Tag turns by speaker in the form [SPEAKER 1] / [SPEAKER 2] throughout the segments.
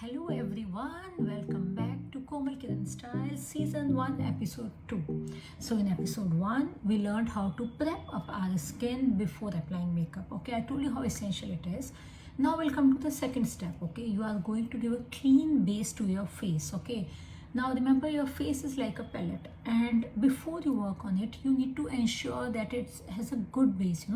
[SPEAKER 1] Hello everyone, welcome back to Komal Kiran Style Season 1 Episode 2. So in Episode 1, we learned how to prep up our skin before applying makeup. Okay, I told you how essential it is. Now we'll come to the second step. Okay, you are going to give a clean base to your face. Okay, now remember your face is like a palette, and before you work on it, you need to ensure that it has a good base,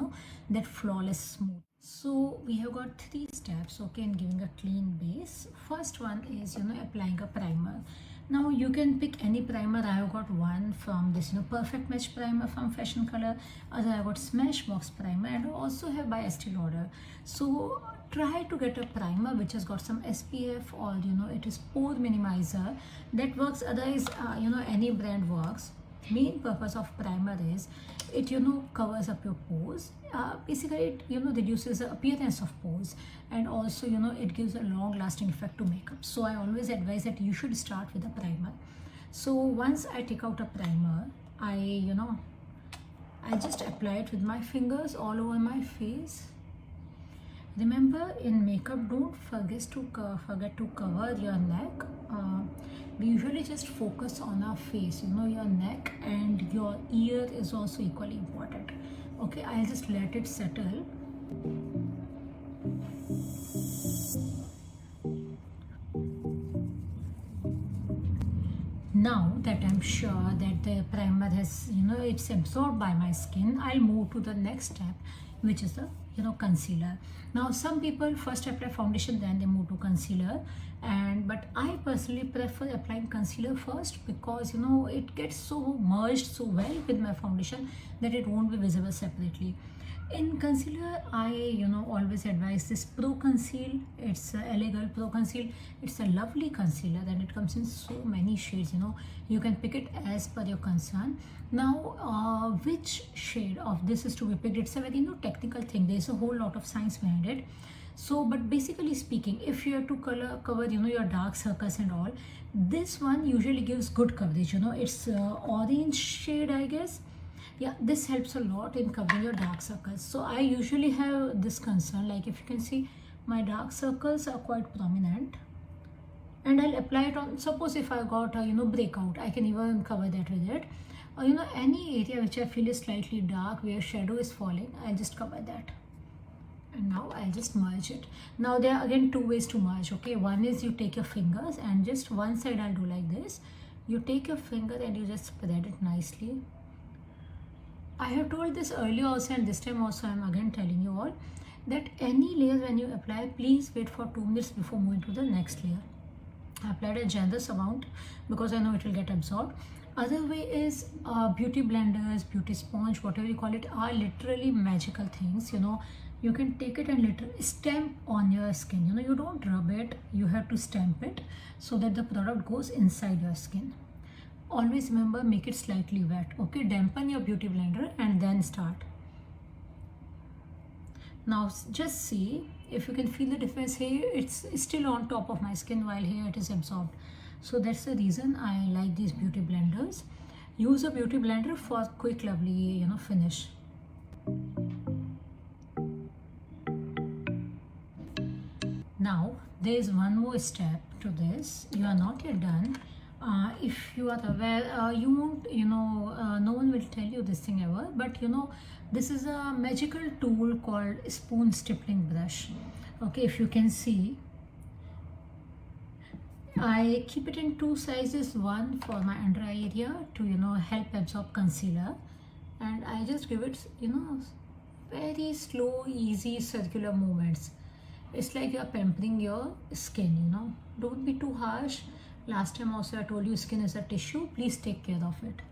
[SPEAKER 1] that flawless smooth. So we have got three steps, okay, in giving a clean base. First one is, applying a primer. Now you can pick any primer. I have got one from this, Perfect Match primer from Fashion Color. Other I got Smashbox primer, and I also have by Estee Lauder. So try to get a primer which has got some SPF, or it is pore minimizer that works. Otherwise, any brand works. Main purpose of primer is it covers up your pores. Basically it reduces the appearance of pores, and also it gives a long lasting effect to makeup. So I always advise that you should start with a primer. So once I take out a primer, I just apply it with my fingers all over my face. Remember, in makeup, don't forget to cover your neck. We usually just focus on our face, your neck, and your ear is also equally important. Okay, I'll just let it settle. Now that I'm sure that the primer has, it's absorbed by my skin, I'll move to the next step, which is the concealer. Now some people first apply foundation, then they move to concealer, but I personally prefer applying concealer first, because it gets so merged so well with my foundation that it won't be visible separately. In concealer, I always advise this Pro Conceal. It's a Illegal Pro Conceal. It's a lovely concealer, and it comes in so many shades. You can pick it as per your concern. Now which shade of this is to be picked, it's a very technical thing. There's a whole lot of science behind it. So but basically speaking, if you have to cover your dark circles and all, this one usually gives good coverage. It's orange shade, I guess. Yeah, this helps a lot in covering your dark circles. So I usually have this concern, like if you can see, my dark circles are quite prominent, and I'll apply it on, suppose if I got a breakout, I can even cover that with it, or any area which I feel is slightly dark where shadow is falling, I'll just cover that. And now I'll just merge it. Now there are again two ways to merge. Okay, one is you take your fingers, and just one side I'll do like this. You take your finger and you just spread it nicely. I have told this earlier also, and this time also I'm again telling you all that any layer when you apply, please wait for 2 minutes before moving to the next layer. I applied a generous amount because I know it will get absorbed. Other way is beauty blenders, beauty sponge, whatever you call it, are literally magical things. You can take it and literally stamp on your skin. You don't rub it, you have to stamp it so that the product goes inside your skin. Always remember, make it slightly wet. Okay, dampen your beauty blender and then start. Now just see if you can feel the difference. Here it's still on top of my skin, while here it is absorbed. So that's the reason I like these beauty blenders. Use a beauty blender for quick lovely finish. Now there is one more step to this. You are not yet done. If you are aware, you won't, no one will tell you this thing ever, but this is a magical tool called spoon stippling brush. Okay, if you can see, I keep it in two sizes, one for my under eye area to help absorb concealer, and I just give it very slow, easy circular movements. It's like you're pampering your skin. Don't be too harsh. Last time also I told you skin is a tissue. Please take care of it.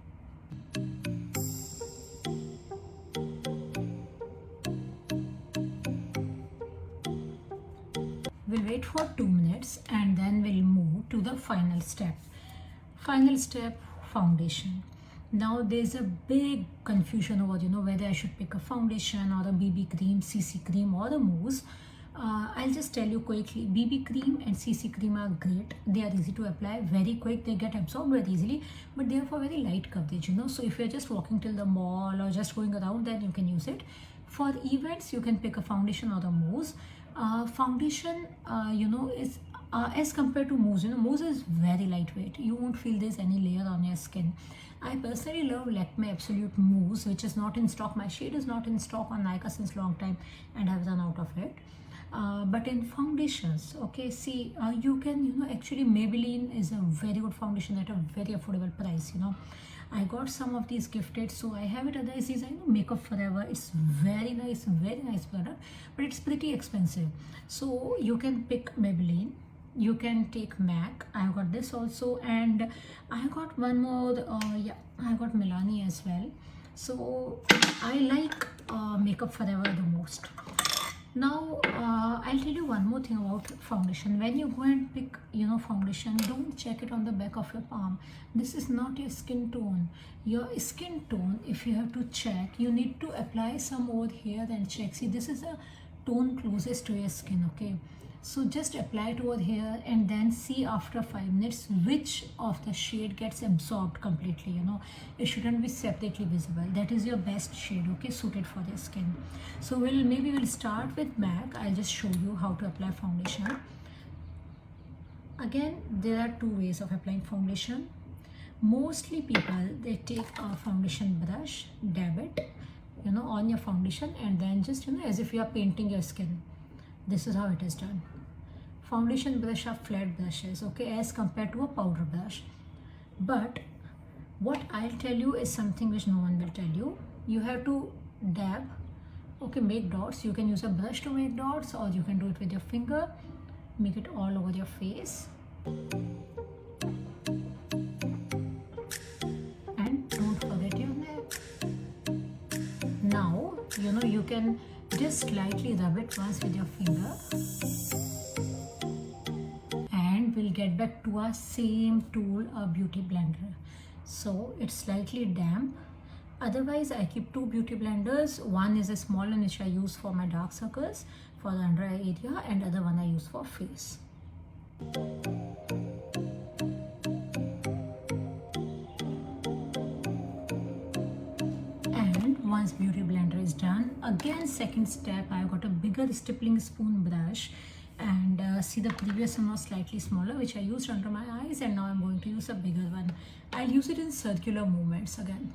[SPEAKER 1] We'll wait for 2 minutes, and then we'll move to the final step. Final step, foundation. Now there's a big confusion over whether I should pick a foundation or a BB cream, CC cream, or a mousse. I'll just tell you quickly, BB cream and CC cream are great. They are easy to apply, very quick, they get absorbed very easily, but they are for very light coverage, so if you're just walking till the mall or just going around, then you can use it. For events, you can pick a foundation or a mousse. Foundation, is as compared to mousse. Mousse is very lightweight. You won't feel there's any layer on your skin. I personally love Lakme Absolute Mousse, which is not in stock. My shade is not in stock on Nykaa since long time, and I've run out of it. But in foundations, okay, see, you can, actually Maybelline is a very good foundation at a very affordable price. I got some of these gifted, so I have it. Otherwise, these are Makeup Forever. It's very nice product, but it's pretty expensive. So you can pick Maybelline. You can take MAC. I got this also, and I got one more. Yeah, I got Milani as well. So I like Makeup Forever the most. Now I'll tell you one more thing about foundation. When you go and pick foundation, don't check it on the back of your palm. This is not your skin tone. Your skin tone, if you have to check, you need to apply some over here and check. See, this is a tone closest to your skin, okay? So just apply it over here and then see after 5 minutes which of the shade gets absorbed completely. It shouldn't be separately visible. That is your best shade, okay, suited for your skin. So maybe we'll start with MAC. I'll just show you how to apply foundation. Again, there are 2 ways of applying foundation. Mostly people, they take a foundation brush, dab it on your foundation, and then just as if you are painting your skin. This is how it is done. Foundation brush are flat brushes, okay, as compared to a powder brush. But what I'll tell you is something which no one will tell you. You have to dab, okay, make dots. You can use a brush to make dots, or you can do it with your finger. Make it all over your face. And don't forget your neck. Now, you can just slightly rub it once with your finger, and we'll get back to our same tool, a beauty blender. So it's slightly damp. Otherwise, I keep 2 beauty blenders. One is a small one which I use for my dark circles, for the under eye area, and other one I use for face. Once beauty blender is done, again second step, I've got a bigger stippling spoon brush, and see, the previous one was slightly smaller, which I used under my eyes, and now I'm going to use a bigger one. I'll use it in circular movements again.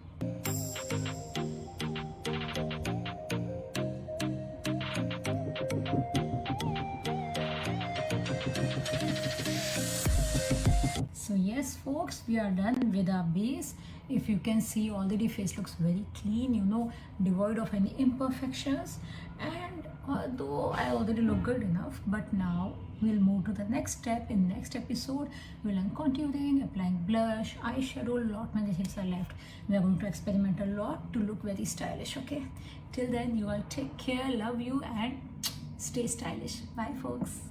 [SPEAKER 1] So yes folks, we are done with our base. If you can see, already face looks very clean, devoid of any imperfections. And although I already look good enough, but now we'll move to the next step. In next episode, we'll learn contouring, applying blush, eyeshadow, lot many things are left. We are going to experiment a lot to look very stylish, okay? Till then, you all take care, love you, and stay stylish. Bye folks.